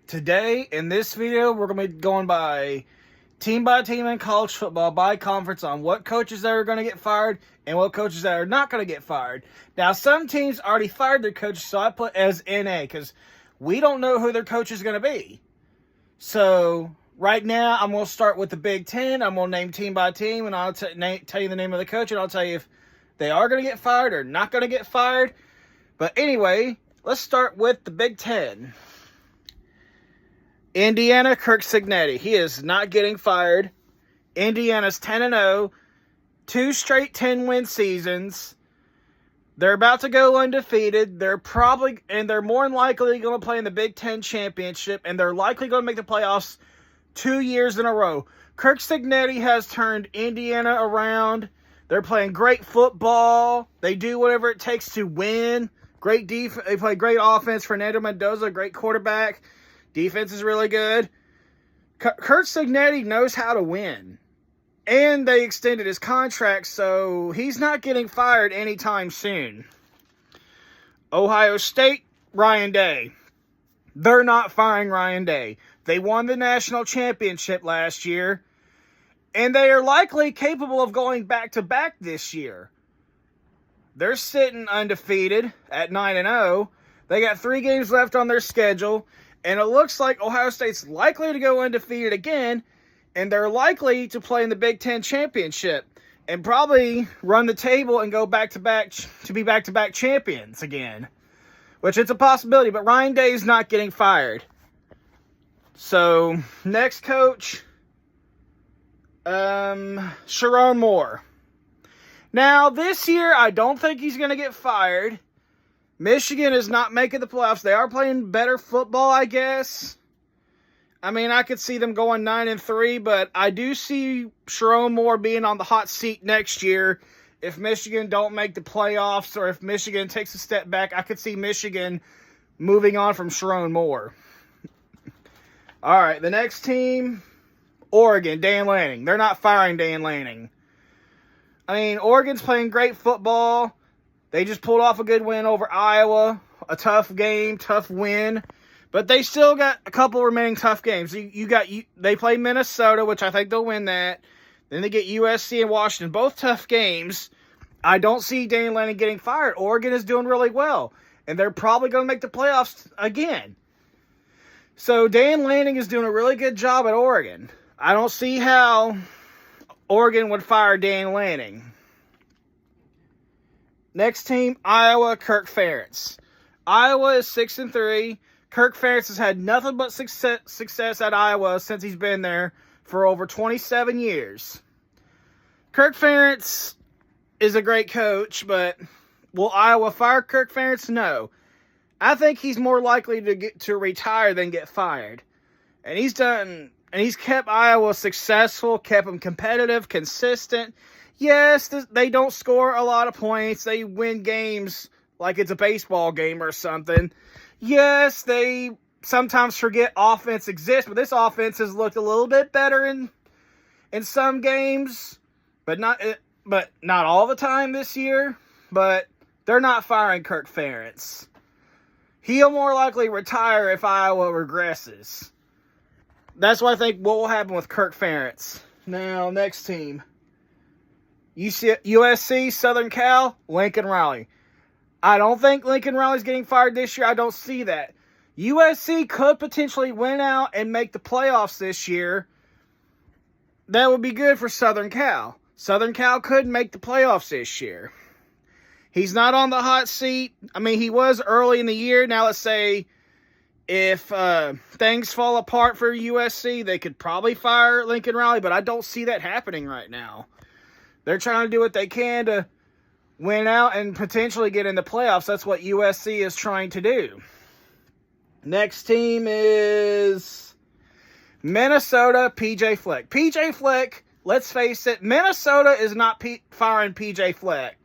Today, in this video, we're going to be going by team in college football by conference on what coaches that are going to get fired and what coaches that are not going to get fired. Now, some teams already fired their coaches, so I put as NA because we don't know who their coach is going to be. So, right now, I'm going to start with the Big Ten. I'm going to name team by team, and I'll tell you the name of the coach, and I'll tell you if they are going to get fired or not going to get fired. But anyway, let's start with the Big Ten. Indiana, Kirk Cignetti. He is not getting fired. Indiana's 10-0, 2 straight 10-win seasons. They're about to go undefeated. They're more than likely going to play in the Big Ten championship, and they're likely going to make the playoffs 2 years in a row. Kirk Cignetti has turned Indiana around. They're playing great football. They do whatever it takes to win. Great defense. They play great offense. Fernando Mendoza, great quarterback. Defense is really good. Kirk Cignetti knows how to win. And they extended his contract, so he's not getting fired anytime soon. Ohio State, Ryan Day. They're not firing Ryan Day. They won the national championship last year, and they are likely capable of going back-to-back this year. They're sitting undefeated at 9-0. They got 3 games left on their schedule. And it looks like Ohio State's likely to go undefeated again, and they're likely to play in the Big Ten championship and probably run the table and go back-to-back to be back-to-back champions again, which it's a possibility, but Ryan Day is not getting fired. So, next coach, Sherrone Moore. Now, this year, I don't think he's going to get fired. Michigan is not making the playoffs. They are playing better football, I guess. I mean, I could see them going 9-3, but I do see Sherrone Moore being on the hot seat next year. If Michigan don't make the playoffs or if Michigan takes a step back, I could see Michigan moving on from Sherrone Moore. All right, the next team, Oregon, Dan Lanning. They're not firing Dan Lanning. I mean, Oregon's playing great football. They just pulled off a good win over Iowa. A tough game, tough win. But they still got a couple remaining tough games. They play Minnesota, which I think they'll win that. Then they get USC and Washington. Both tough games. I don't see Dan Lanning getting fired. Oregon is doing really well. And they're probably going to make the playoffs again. So Dan Lanning is doing a really good job at Oregon. I don't see how Oregon would fire Dan Lanning. Next team, Iowa, Kirk Ferentz. Iowa is 6-3. Kirk Ferentz has had nothing but success at Iowa since he's been there for over 27 years. Kirk Ferentz is a great coach, but will Iowa fire Kirk Ferentz? No. I think he's more likely to retire than get fired. And he's kept Iowa successful, kept them competitive, consistent. Yes, they don't score a lot of points. They win games like it's a baseball game or something. Yes, they sometimes forget offense exists, but this offense has looked a little bit better in some games, but not all the time this year. But they're not firing Kirk Ferentz. He'll more likely retire if Iowa regresses. That's what I think what will happen with Kirk Ferentz. Now, next team. USC, Southern Cal, Lincoln Riley. I don't think Lincoln Riley's getting fired this year. I don't see that. USC could potentially win out and make the playoffs this year. That would be good for Southern Cal. Southern Cal could make the playoffs this year. He's not on the hot seat. I mean, he was early in the year. Now, let's say if things fall apart for USC, they could probably fire Lincoln Riley, but I don't see that happening right now. They're trying to do what they can to win out and potentially get in the playoffs. That's what USC is trying to do. Next team is Minnesota, PJ Fleck. PJ Fleck, let's face it, Minnesota is not firing PJ Fleck.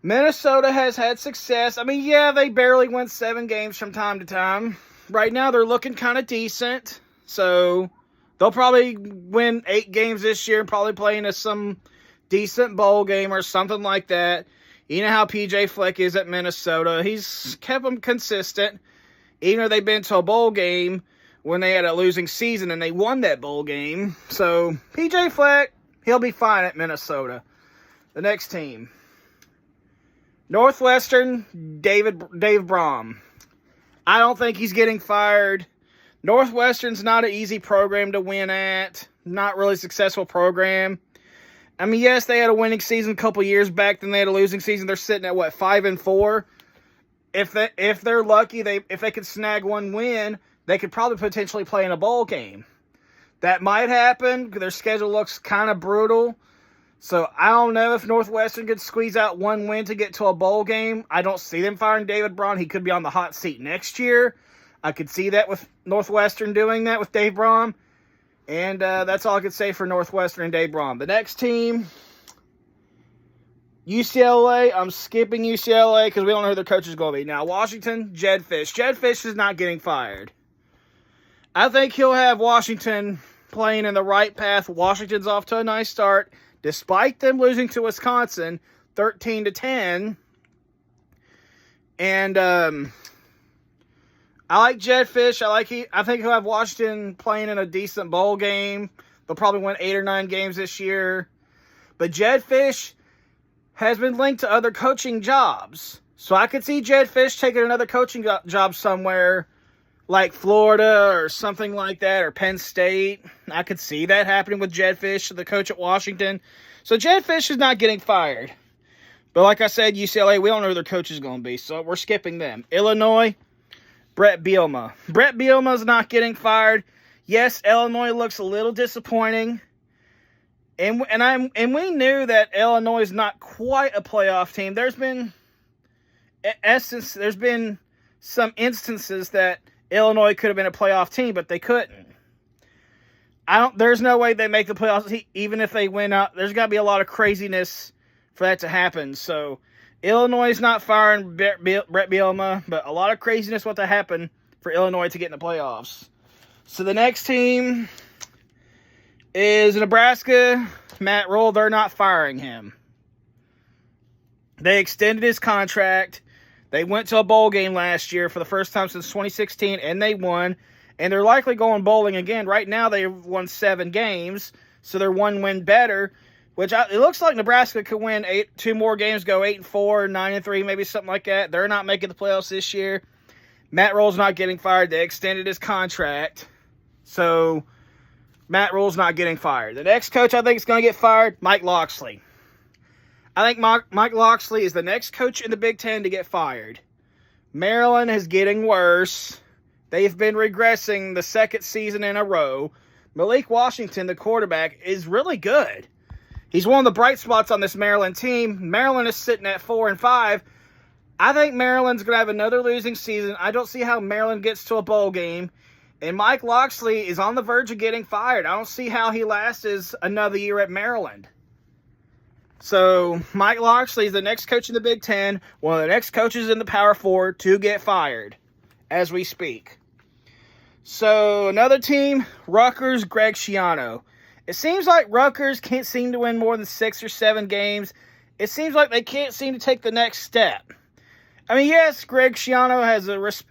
Minnesota has had success. I mean, yeah, they barely win 7 games from time to time. Right now, they're looking kind of decent. So they'll probably win 8 games this year and probably play into some decent bowl game or something like that. You know how PJ Fleck is at Minnesota. He's kept them consistent. even though they've been to a bowl game when they had a losing season and they won that bowl game. So, PJ Fleck, he'll be fine at Minnesota. The next team, Northwestern, Dave Brom. I don't think he's getting fired. Northwestern's not an easy program to win at. Not really successful program. I mean, yes, they had a winning season a couple years back. Then they had a losing season. They're sitting at, 5-4? If they're lucky, if they could snag one win, they could probably potentially play in a bowl game. That might happen. Their schedule looks kind of brutal. So, I don't know if Northwestern could squeeze out one win to get to a bowl game. I don't see them firing David Braun. He could be on the hot seat next year. I could see that with Northwestern doing that with Dave Braun. And that's all I could say for Northwestern and Dave Braun. The next team, UCLA. I'm skipping UCLA because we don't know who their coach is going to be. Now, Washington, Jedd Fisch. Jedd Fisch is not getting fired. I think he'll have Washington playing in the right path. Washington's off to a nice start, despite them losing to Wisconsin 13-10. And I like Jedd Fisch. I think he'll have Washington playing in a decent bowl game. They'll probably win 8 or 9 games this year. But Jedd Fisch has been linked to other coaching jobs. So I could see Jedd Fisch taking another coaching job somewhere like Florida or something like that, or Penn State. I could see that happening with Jedd Fisch, the coach at Washington. So Jedd Fisch is not getting fired. But like I said, UCLA, we don't know who their coach is going to be, so we're skipping them. Illinois, Brett Bielema. Brett Bielema's not getting fired. Yes, Illinois looks a little disappointing. And we knew that Illinois is not quite a playoff team. There's been some instances that Illinois could have been a playoff team, but they couldn't. There's no way they make the playoffs, even if they win out. There's got to be a lot of craziness for that to happen. So, Illinois is not firing Brett Bielema, but a lot of craziness what to happen for Illinois to get in the playoffs. So, the next team is Nebraska. Matt Rhule. They're not firing him. They extended his contract. They went to a bowl game last year for the first time since 2016, and they won. And they're likely going bowling again. Right now, they've won 7 games, so they're 1 win better. It looks like Nebraska could win 2 more games, go 8-4, 9-3, maybe something like that. They're not making the playoffs this year. Matt Rhule's not getting fired. They extended his contract, so Matt Rhule's not getting fired. The next coach I think is going to get fired, Mike Locksley. I think Mike Locksley is the next coach in the Big Ten to get fired. Maryland is getting worse. They've been regressing the second season in a row. Malik Washington, the quarterback, is really good. He's one of the bright spots on this Maryland team. Maryland is sitting at 4-5. I think Maryland's going to have another losing season. I don't see how Maryland gets to a bowl game. And Mike Locksley is on the verge of getting fired. I don't see how he lasts another year at Maryland. So, Mike Locksley is the next coach in the Big Ten, one of the next coaches in the Power 4 to get fired as we speak. So, another team, Rutgers, Greg Schiano. It seems like Rutgers can't seem to win more than 6 or 7 games. It seems like they can't seem to take the next step. I mean, yes, Greg Schiano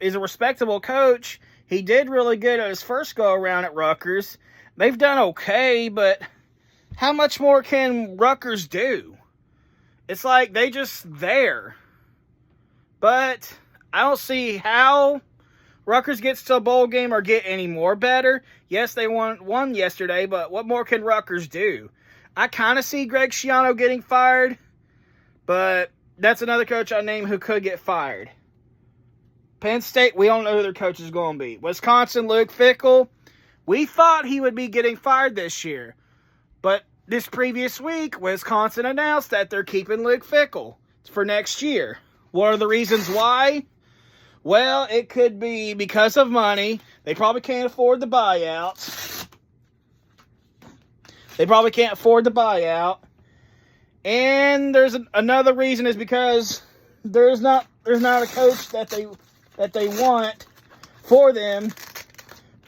is a respectable coach. He did really good at his first go-around at Rutgers. They've done okay, but how much more can Rutgers do? It's like they just there. But I don't see how Rutgers gets to a bowl game or get any more better. Yes, they won yesterday, but what more can Rutgers do? I kind of see Greg Schiano getting fired, but that's another coach I named who could get fired. Penn State, we don't know who their coach is going to be. Wisconsin, Luke Fickell. We thought he would be getting fired this year, but this previous week, Wisconsin announced that they're keeping Luke Fickell for next year. What are the reasons why? Well, it could be because of money. They probably can't afford the buyout. And there's another reason is because there's not a coach that they want for them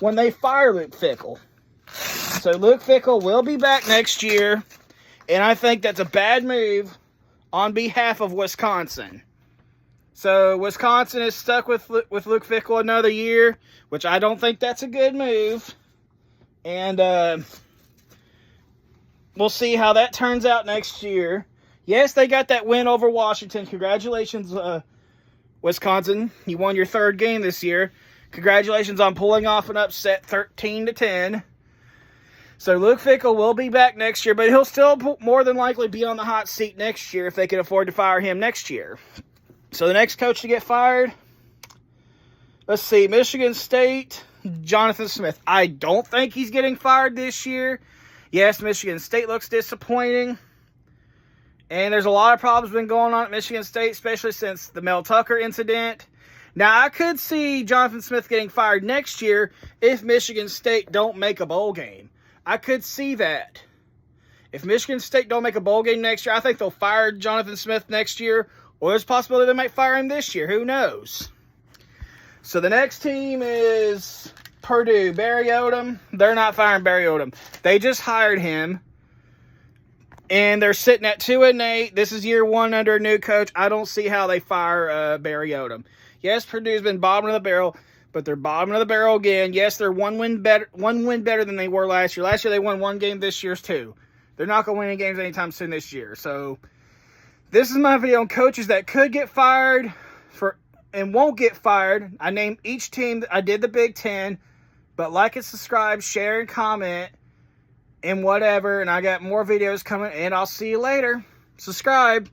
when they fire Luke Fickell. So Luke Fickell will be back next year, and I think that's a bad move on behalf of Wisconsin. So Wisconsin is stuck with Luke Fickell another year, which I don't think that's a good move. And we'll see how that turns out next year. Yes, they got that win over Washington. Congratulations, Wisconsin. You won your third game this year. Congratulations on pulling off an upset 13-10. So Luke Fickell will be back next year, but he'll still more than likely be on the hot seat next year if they can afford to fire him next year. So the next coach to get fired, let's see, Michigan State, Jonathan Smith. I don't think he's getting fired this year. Yes, Michigan State looks disappointing. And there's a lot of problems been going on at Michigan State, especially since the Mel Tucker incident. Now, I could see Jonathan Smith getting fired next year if Michigan State don't make a bowl game. I could see that. If Michigan State don't make a bowl game next year, I think they'll fire Jonathan Smith next year. Or there's a possibility they might fire him this year. Who knows? So the next team is Purdue. Barry Odom. They're not firing Barry Odom. They just hired him. And they're sitting at 2-8. This is year one under a new coach. I don't see how they fire Barry Odom. Yes, Purdue's been bottom of the barrel, but they're bottom of the barrel again. Yes, they're one win better than they were last year. Last year they won one game. This year's two. They're not going to win any games anytime soon this year. So this is my video on coaches that could get fired and won't get fired. I named each team. I did the Big Ten. But like and subscribe, share, and comment, and whatever. And I got more videos coming, and I'll see you later. Subscribe.